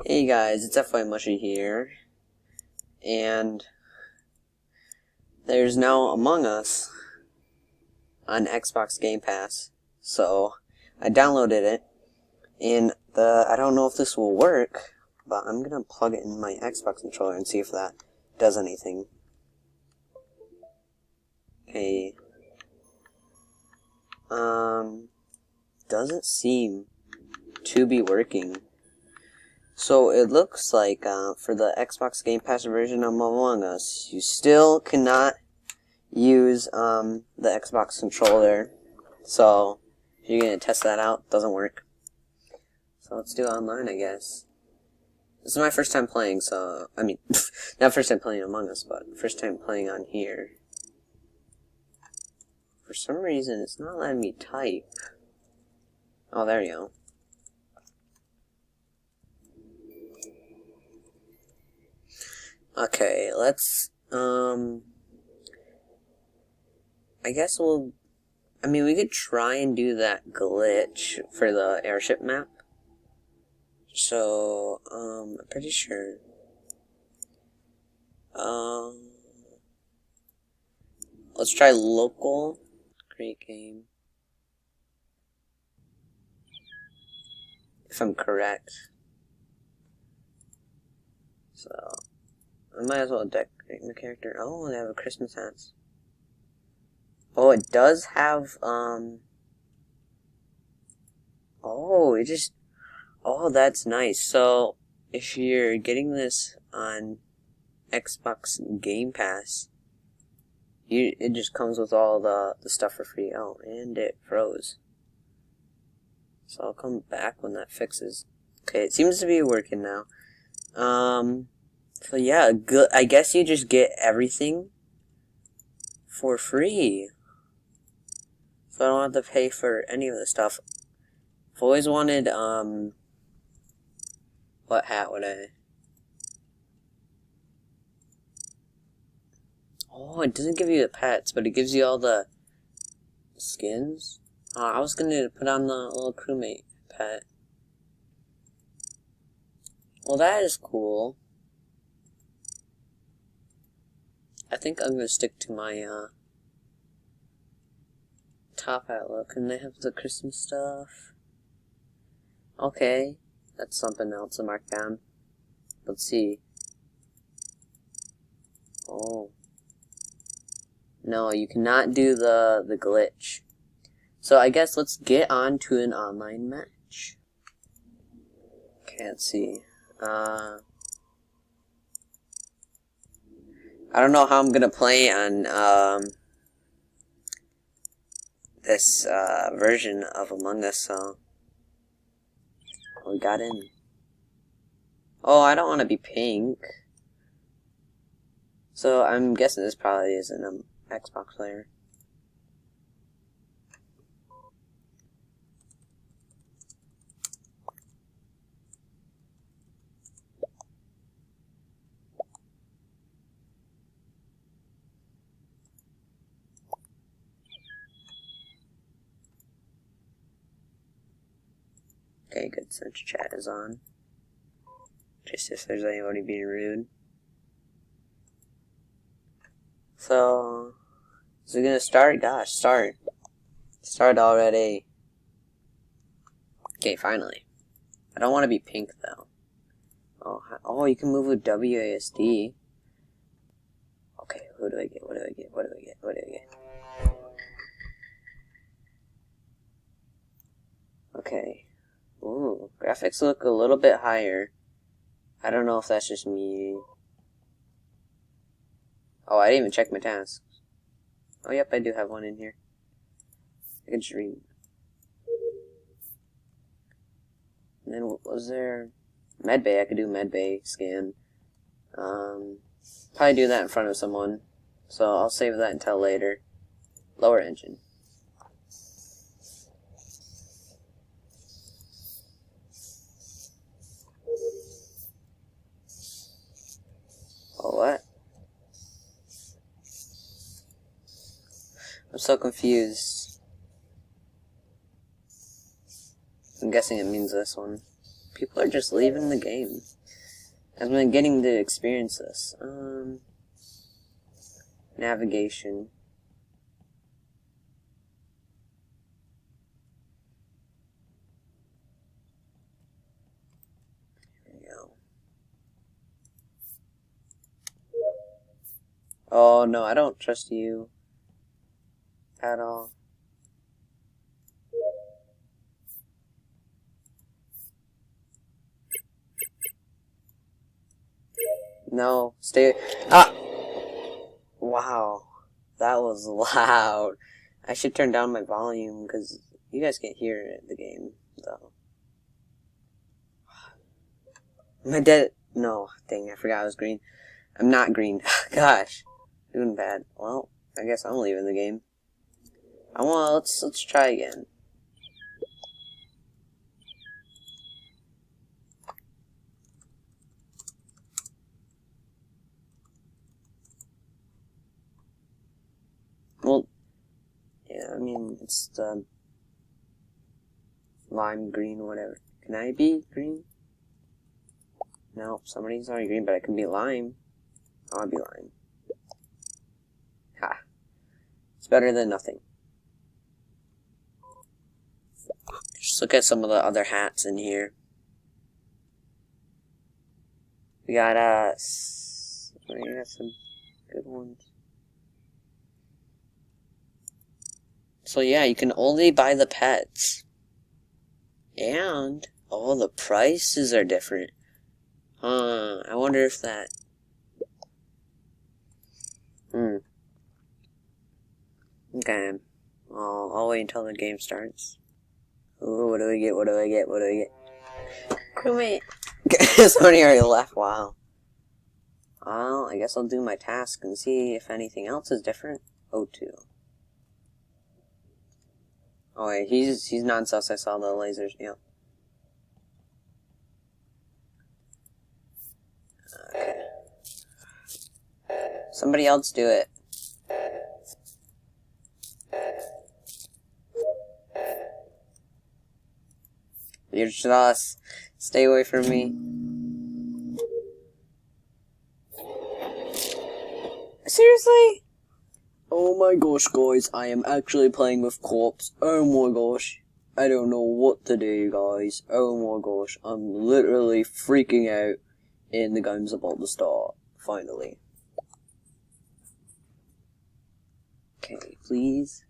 Hey guys, it's FY Mushy here, and there's now Among Us on Xbox Game Pass, so I downloaded it, and I don't know if this will work, but I'm gonna plug it in my Xbox controller and see if that does anything. Okay, doesn't seem to be working. So it looks like for the Xbox Game Pass version of Among Us, you still cannot use the Xbox controller. So if you're gonna test that out, it doesn't work. So let's do online, I guess. This is my first time playing, so I mean, not first time playing Among Us, but first time playing on here. For some reason, it's not letting me type. Oh, there you go. Okay, let's, I guess we could try and do that glitch for the airship map. So, I'm pretty sure. Let's try local, create game. If I'm correct. So, I might as well decorate my character. Oh, they have a Christmas hats. Oh, it does have, oh, that's nice. So, if you're getting this on Xbox Game Pass, it just comes with all the stuff for free. Oh, and it froze. So I'll come back when that fixes. Okay, it seems to be working now. So yeah, good. I guess you just get everything for free. So I don't have to pay for any of the stuff. I've always wanted, what hat would I? Oh, it doesn't give you the pets, but it gives you all the skins. I was gonna put on the little crewmate pet. Well, that is cool. I think I'm gonna stick to my, top hat look. And they have the Christmas stuff. Okay, that's something else to mark down. Let's see. Oh. No, you cannot do the glitch. So I guess let's get on to an online match. Okay, let's see. I don't know how I'm gonna play on this version of Among Us, so we got in. Oh, I don't want to be pink. So I'm guessing this probably is an Xbox player. Okay, good, since chat is on. Just if there's anybody being rude. So, is it gonna start? Gosh, start. Start already. Okay, finally. I don't want to be pink, though. Oh, you can move with WASD. Okay, who do I get? What do I get? What do I get? What do I get? Okay. Ooh, graphics look a little bit higher. I don't know if that's just me. Oh, I didn't even check my tasks. Oh, yep, I do have one in here. I can just read. And then what was there? Medbay, I could do medbay scan. Probably do that in front of someone. So I'll save that until later. Lower engine. Oh, what? I'm so confused. I'm guessing it means this one. People are just leaving the game. I've been getting to experience this. Navigation. There we go. Oh no, I don't trust you at all. No, stay. Ah! Wow. That was loud. I should turn down my volume because you guys can't hear the game, though. Am I dead? No. Dang, I forgot I was green. I'm not green. Gosh. Doing bad. Well, I guess I'm leaving the game. Let's try again. Well, yeah, I mean, it's the lime green, whatever. Can I be green? No, somebody's already green, but I can be lime. I want to be lime. Ha. It's better than nothing. Just look at some of the other hats in here. We got, we got some good ones. So yeah, you can only buy the pets. And, oh, the prices are different. I wonder if that... Okay. I'll wait until the game starts. Ooh, what do we get? What do I get? What do I get? Crewmate! Somebody already left. Wow. Well, I guess I'll do my task and see if anything else is different. O2. Oh wait, he's non-sus. I saw the lasers. Yeah. Okay. Somebody else do it. You're sus. Stay away from me. Seriously? Oh my gosh, guys, I am actually playing with corpse. Oh my gosh. I don't know what to do, guys. Oh my gosh, I'm literally freaking out, and the game's about to start. Finally. Okay, please.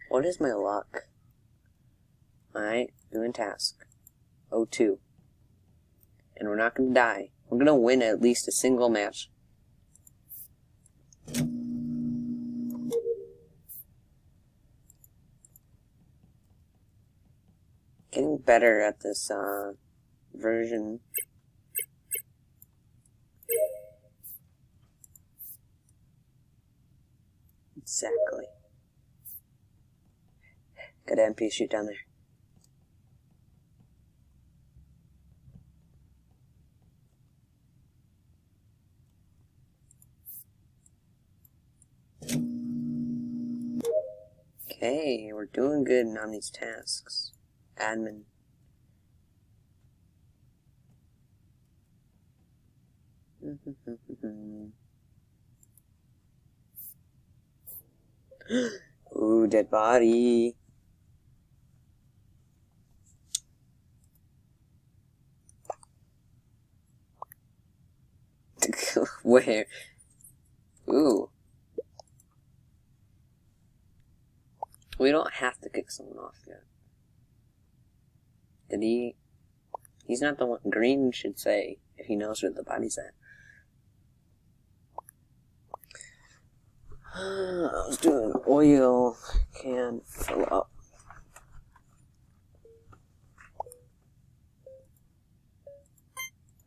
What is my luck? Alright, doing task. O2. And we're not gonna die. We're gonna win at least a single match. Getting better at this, version. Exactly. Good MP shoot down there. Okay, we're doing good on these tasks. Admin. Ooh, dead body. Where? Ooh. We don't have to kick someone off yet. Did he? He's not the one. Green should say if he knows where the body's at. I was doing oil can fill up.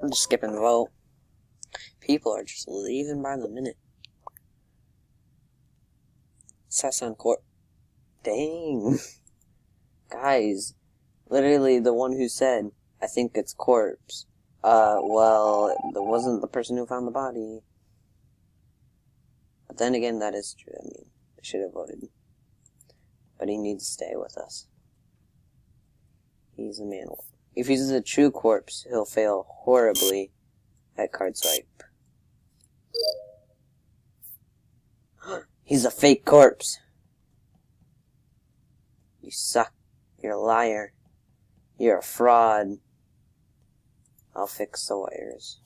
I'm just skipping the vote. People are just leaving by the minute. Sasson Court. Dang. Guys, literally the one who said, I think it's corpse. Well, that wasn't the person who found the body. But then again, that is true. I mean, I should have voted. But he needs to stay with us. He's a man. If he's a true corpse, he'll fail horribly at card swipe. He's a fake corpse. You suck. You're a liar. You're a fraud. I'll fix the wires.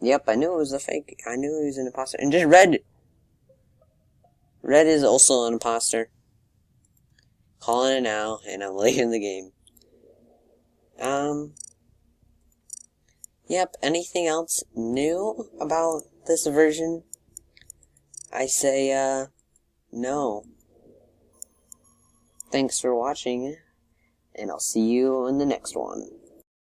Yep, I knew it was a fake. I knew he was an imposter. And just Red. Red is also an imposter. Calling it now, and I'm late in the game. Yep, anything else new about this version? I say, no. Thanks for watching, and I'll see you in the next one.